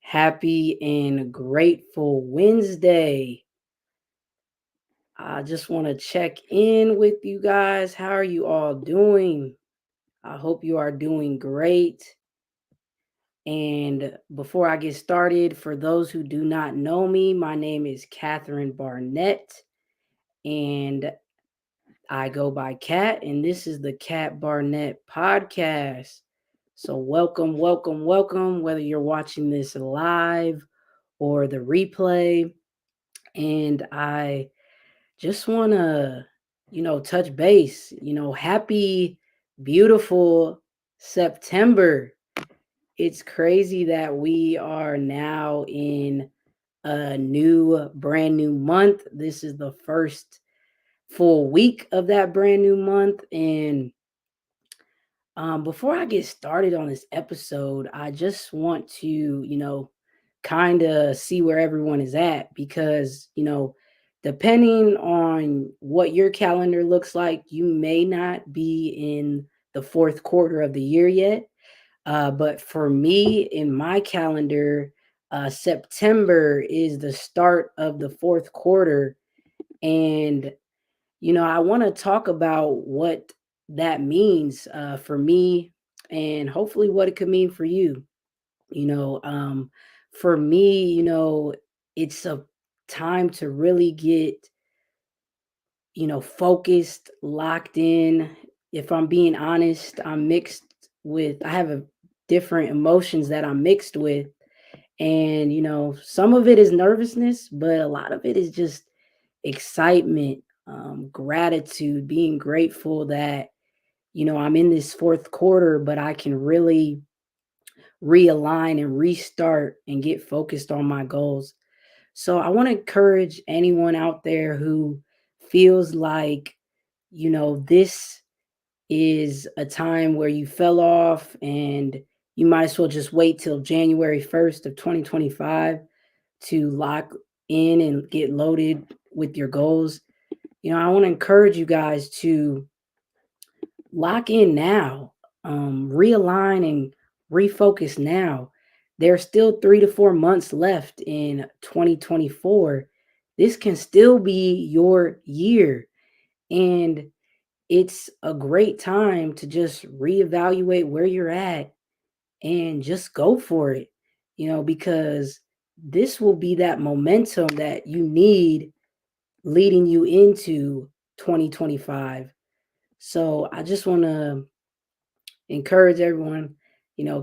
Happy and grateful Wednesday. I just want to check in with you guys. How are you all doing? I hope you are doing great. And before I get started, for those who do not know me, my name is Catherine Barnett, and I go by Cat, and this is the Cat Barnett podcast. So, welcome, welcome, welcome, whether you're watching this live or the replay. And I just want to, touch base, happy, beautiful September. It's crazy that we are now in a brand new month. This is the first full week of that brand new month. And before I get started on this episode, I just want to, kind of see where everyone is at because, depending on what your calendar looks like, you may not be in the fourth quarter of the year yet. But for me, in my calendar, September is the start of the fourth quarter. And I want to talk about what that means for me and hopefully what it could mean for you. You know, um, for me, it's a time to really get, focused, locked in. If I'm being honest, I have different emotions that I'm mixed with. And, some of it is nervousness, but a lot of it is just excitement, gratitude, being grateful that, I'm in this fourth quarter, but I can really realign and restart and get focused on my goals. So I want to encourage anyone out there who feels like, this is a time where you fell off and you might as well just wait till January 1st of 2025 to lock in and get loaded with your goals. I want to encourage you guys to lock in now, realign and refocus now. There's still 3 to 4 months left in 2024. This can still be your year. And it's a great time to just reevaluate where you're at and just go for it, because this will be that momentum that you need leading you into 2025. So I just want to encourage everyone,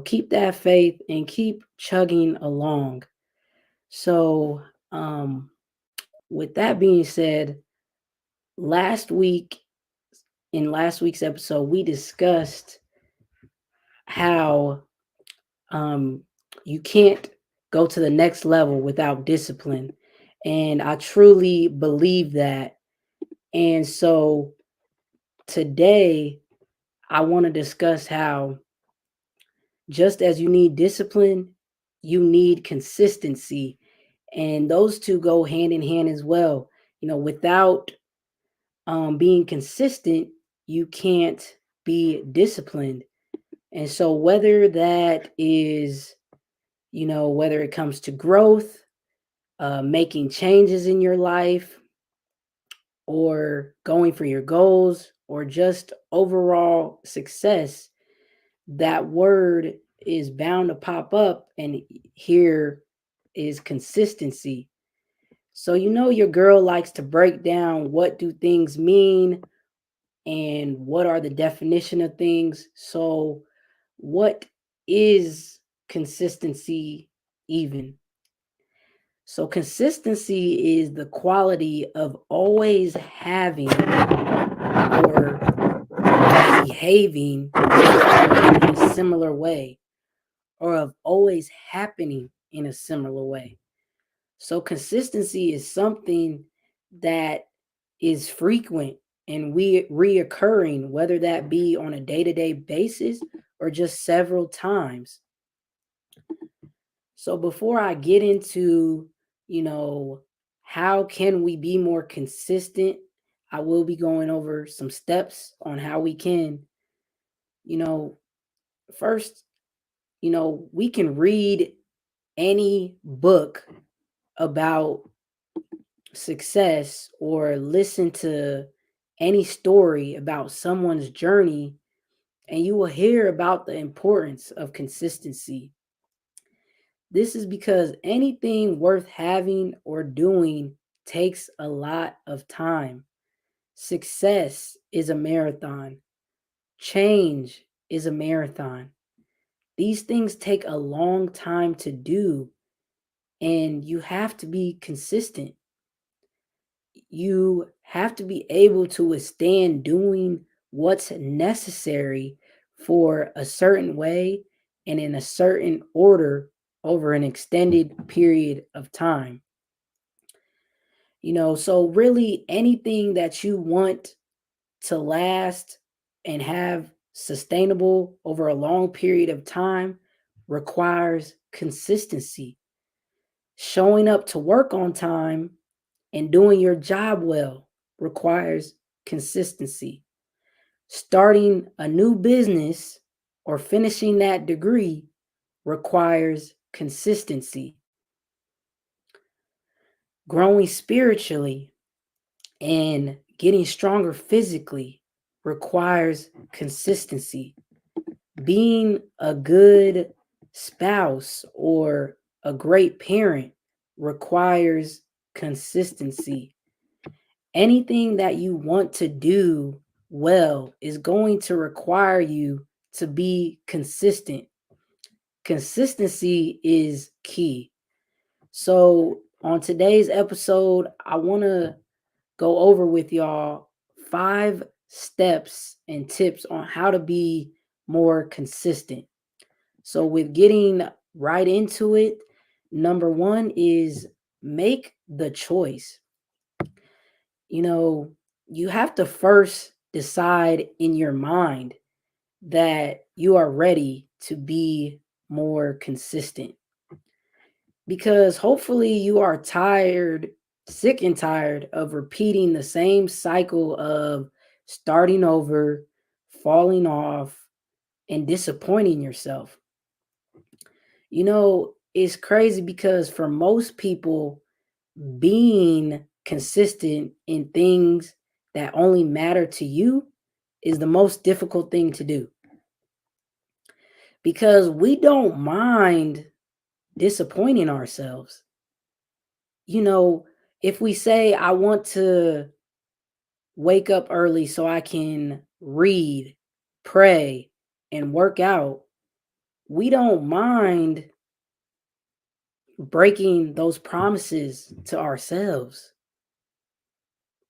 keep that faith and keep chugging along. So, um, with that being said, last week, in last week's episode, we discussed how um, you can't go to the next level without discipline. And I truly believe that. And so today, I want to discuss how just as you need discipline, you need consistency. And those two go hand in hand as well. Without being consistent, you can't be disciplined. And so, whether that is, whether it comes to growth, making changes in your life, or going for your goals, or just overall success, that word is bound to pop up. And here is consistency. So, your girl likes to break down what do things mean and what are the definition of things. So, what is consistency even? So, consistency is the quality of always having or behaving in a similar way, or of always happening in a similar way. So, consistency is something that is frequent and reoccurring, whether that be on a day to day basis or just several times. So before I get into, you know, how can we be more consistent, I will be going over some steps on how we can, you know, first, We can read any book about success or listen to any story about someone's journey, and you will hear about the importance of consistency. This is because anything worth having or doing takes a lot of time. Success is a marathon, change is a marathon. These things take a long time to do, and you have to be consistent. You have to be able to withstand doing what's necessary for a certain way and in a certain order over an extended period of time. So really anything that you want to last and have sustainable over a long period of time requires consistency. Showing up to work on time and doing your job well requires consistency. Starting a new business or finishing that degree requires consistency. Growing spiritually and getting stronger physically requires consistency. Being a good spouse or a great parent requires consistency. Anything that you want to do well is going to require you to be consistent. Consistency is key. So, on today's episode, I want to go over with y'all 5 steps and tips on how to be more consistent. So, with getting right into it, number one is make the choice. You know, you have to first decide in your mind that you are ready to be more consistent, because hopefully you are tired, sick and tired of repeating the same cycle of starting over, falling off, and disappointing yourself. It's crazy because for most people, being consistent in things that only matter to you is the most difficult thing to do, because we don't mind disappointing ourselves. You know, if we say, I want to wake up early so I can read, pray, and work out, we don't mind breaking those promises to ourselves.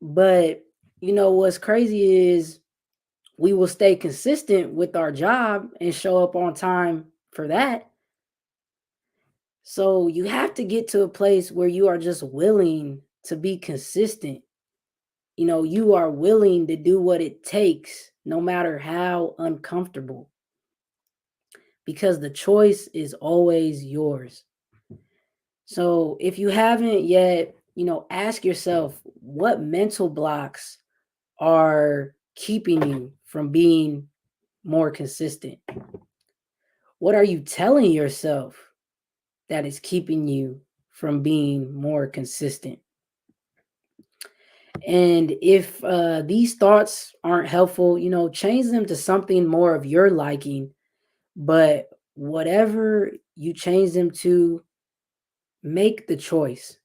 But what's crazy is we will stay consistent with our job and show up on time for that. So you have to get to a place where you are just willing to be consistent. You are willing to do what it takes, no matter how uncomfortable, because the choice is always yours. So if you haven't yet, ask yourself, what mental blocks are keeping you from being more consistent? What are you telling yourself that is keeping you from being more consistent? And if these thoughts aren't helpful, change them to something more of your liking. But whatever you change them to, make the choice,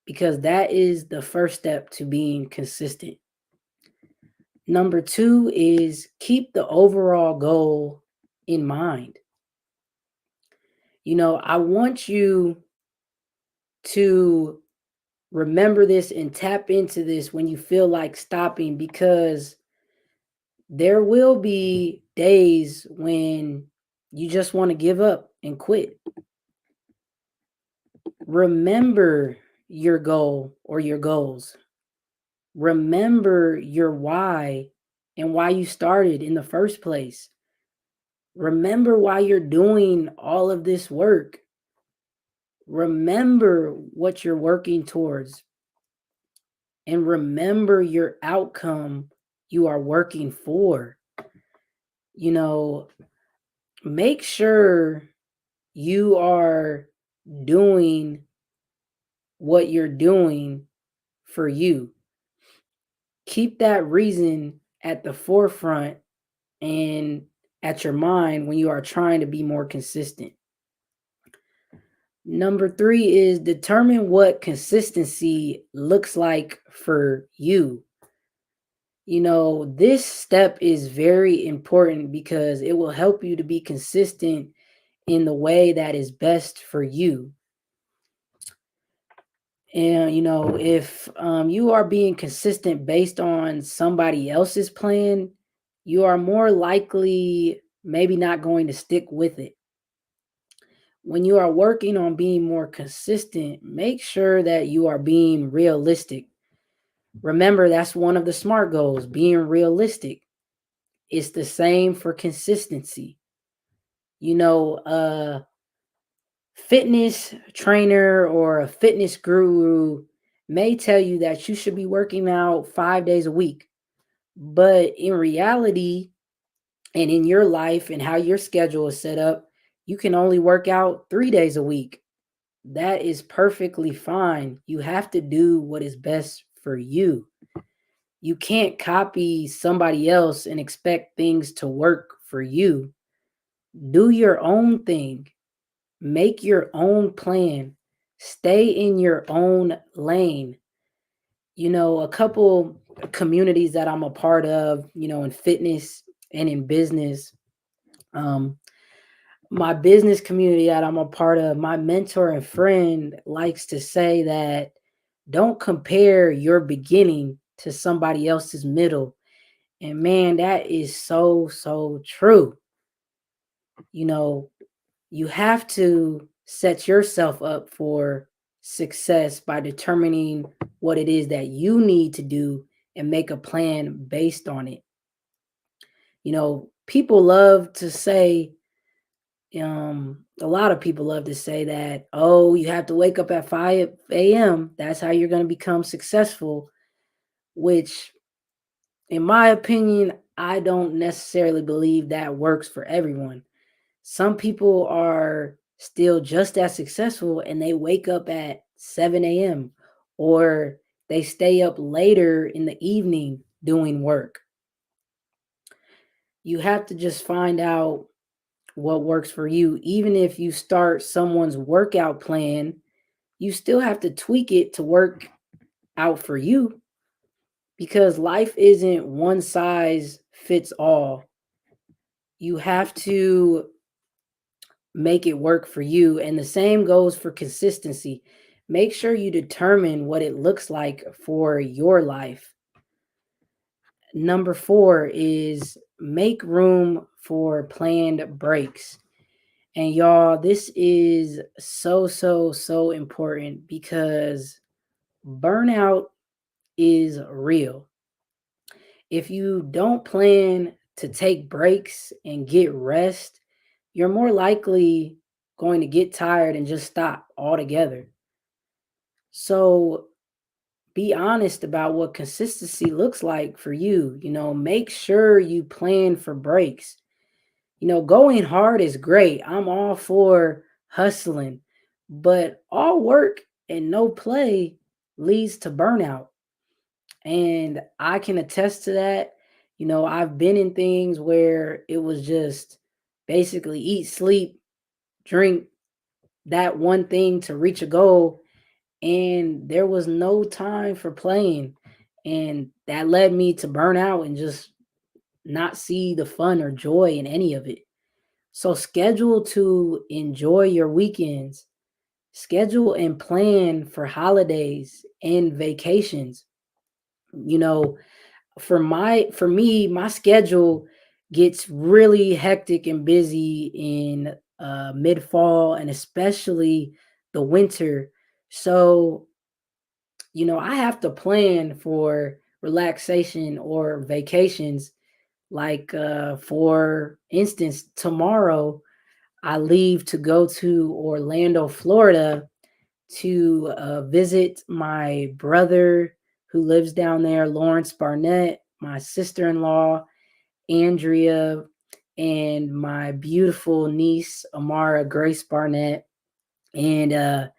because that is the first step to being consistent. Number two is keep the overall goal in mind. I want you to remember this and tap into this when you feel like stopping, because there will be days when you just want to give up and quit. Remember your goal or your goals. Remember your why and why you started in the first place. Remember why you're doing all of this work. Remember what you're working towards, and remember your outcome you are working for. You know, make sure you are doing what you're doing for you. Keep that reason at the forefront and at your mind when you are trying to be more consistent. Number three is determine what consistency looks like for you. This step is very important because it will help you to be consistent in the way that is best for you. And, if you are being consistent based on somebody else's plan, you are more likely maybe not going to stick with it. When you are working on being more consistent, make sure that you are being realistic. Remember, that's one of the SMART goals, being realistic. It's the same for consistency. A fitness trainer or a fitness guru may tell you that you should be working out 5 days a week. But in reality, and in your life and how your schedule is set up, you can only work out 3 days a week. That is perfectly fine. You have to do what is best for you. You can't copy somebody else and expect things to work for you. Do your own thing. Make your own plan. Stay in your own lane. A couple communities that I'm a part of, in fitness and in business. Um, my business community that I'm a part of, my mentor and friend likes to say that don't compare your beginning to somebody else's middle. And man, that is so, so true. You know, you have to set yourself up for success by determining what it is that you need to do and make a plan based on it. People love to say, a lot of people love to say that, oh, you have to wake up at 5 a.m. That's how you're going to become successful, which, in my opinion, I don't necessarily believe that works for everyone. Some people are still just as successful and they wake up at 7 a.m. or they stay up later in the evening doing work. You have to just find out what works for you. Even if you start someone's workout plan, you still have to tweak it to work out for you because life isn't one size fits all. You have to make it work for you. And the same goes for consistency. Make sure you determine what it looks like for your life. Number four is make room for planned breaks. And y'all, this is so, so, so important because burnout is real. If you don't plan to take breaks and get rest, you're more likely going to get tired and just stop altogether. So be honest about what consistency looks like for you. Make sure you plan for breaks. Going hard is great. I'm all for hustling, but all work and no play leads to burnout. And I can attest to that. I've been in things where it was just basically eat, sleep, drink, that one thing to reach a goal. And there was no time for playing. And that led me to burn out and just not see the fun or joy in any of it. So schedule to enjoy your weekends. Schedule and plan for holidays and vacations. You know, for me, my schedule gets really hectic and busy in mid fall and especially the winter. So, I have to plan for relaxation or vacations. Like, for instance, tomorrow I leave to go to Orlando, Florida to visit my brother who lives down there, Lawrence Barnett, my sister in law, Andrea, and my beautiful niece, Amara Grace Barnett. And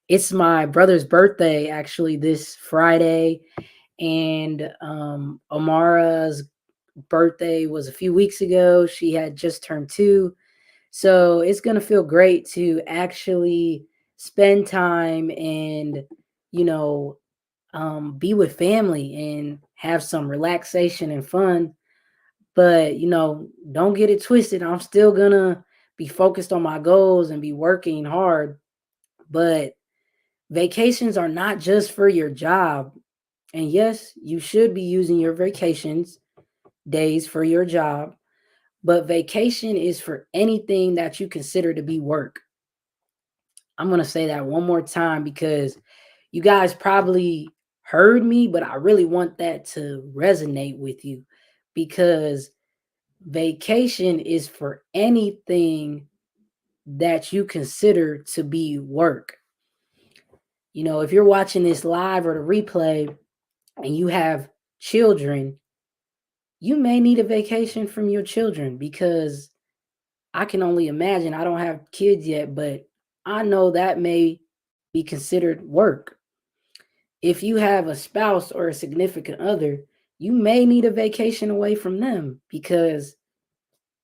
it's my brother's birthday actually this Friday. And Amara's birthday was a few weeks ago. She had just turned 2. So it's going to feel great to actually spend time and, you know, be with family and have some relaxation and fun. But, don't get it twisted. I'm still going to be focused on my goals and be working hard. But vacations are not just for your job. And yes, you should be using your vacations days for your job, but vacation is for anything that you consider to be work. I'm going to say that one more time because you guys probably heard me, but I really want that to resonate with you because vacation is for anything that you consider to be work. If you're watching this live or the replay and you have children, you may need a vacation from your children because I can only imagine. I don't have kids yet, but I know that may be considered work. If you have a spouse or a significant other, you may need a vacation away from them because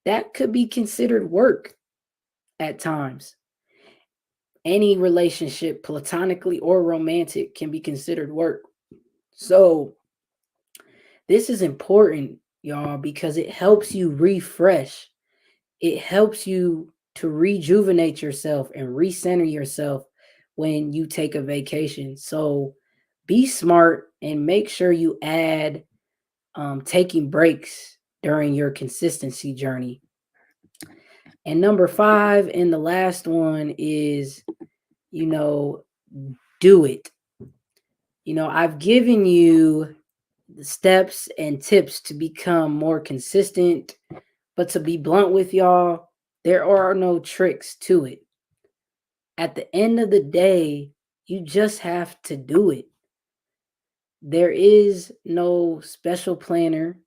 that could be considered work at times. Any relationship, platonically or romantic, can be considered work. So, this is important, y'all, because it helps you refresh. It helps you to rejuvenate yourself and recenter yourself when you take a vacation. So be smart and make sure you add taking breaks during your consistency journey. And number 5, and the last one is, you know, do it. I've given you the steps and tips to become more consistent, but to be blunt with y'all, there are no tricks to it. At the end of the day, you just have to do it. There is no special planner.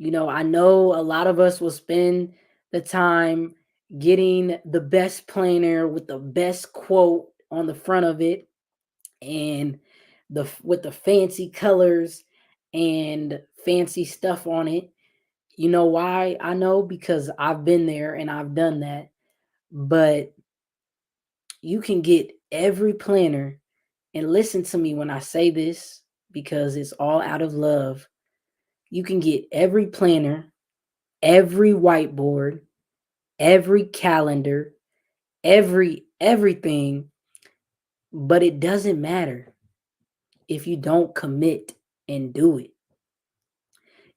I know a lot of us will spend the time getting the best planner with the best quote on the front of it and the with the fancy colors and fancy stuff on it. You know why? I know because I've been there and I've done that. But you can get every planner, and listen to me when I say this because it's all out of love. You can get every planner, every whiteboard, every calendar, everything, but it doesn't matter if you don't commit and do it.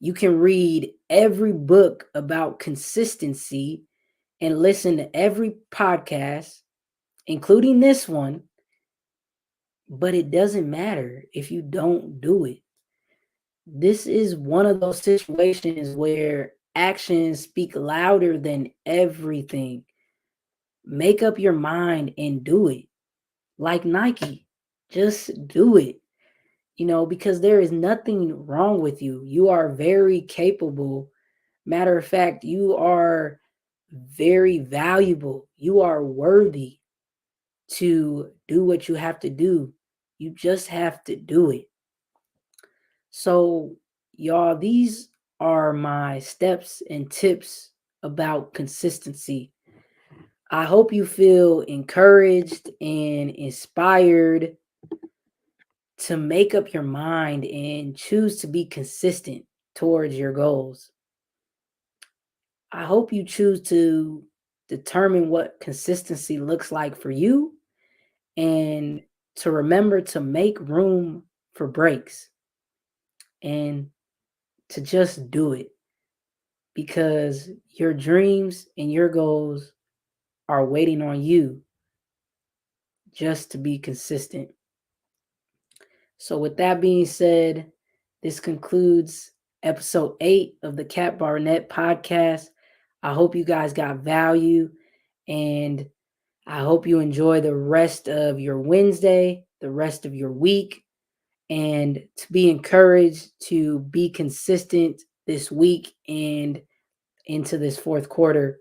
You can read every book about consistency and listen to every podcast, including this one, but it doesn't matter if you don't do it. This is one of those situations where actions speak louder than everything. Make up your mind and do it. Like Nike, just do it. Because there is nothing wrong with you. You are very capable. Matter of fact, you are very valuable. You are worthy to do what you have to do. You just have to do it. So, y'all, these are my steps and tips about consistency. I hope you feel encouraged and inspired to make up your mind and choose to be consistent towards your goals. I hope you choose to determine what consistency looks like for you and to remember to make room for breaks and to just do it because your dreams and your goals are waiting on you just to be consistent. So, with that being said, this concludes episode 8 of the Kat Barnett podcast. I hope you guys got value and I hope you enjoy the rest of your Wednesday, the rest of your week, and to be encouraged to be consistent this week and into this fourth quarter.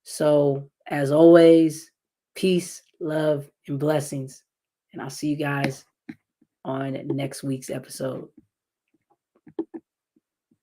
So, as always, peace, love, and blessings. And I'll see you guys on next week's episode.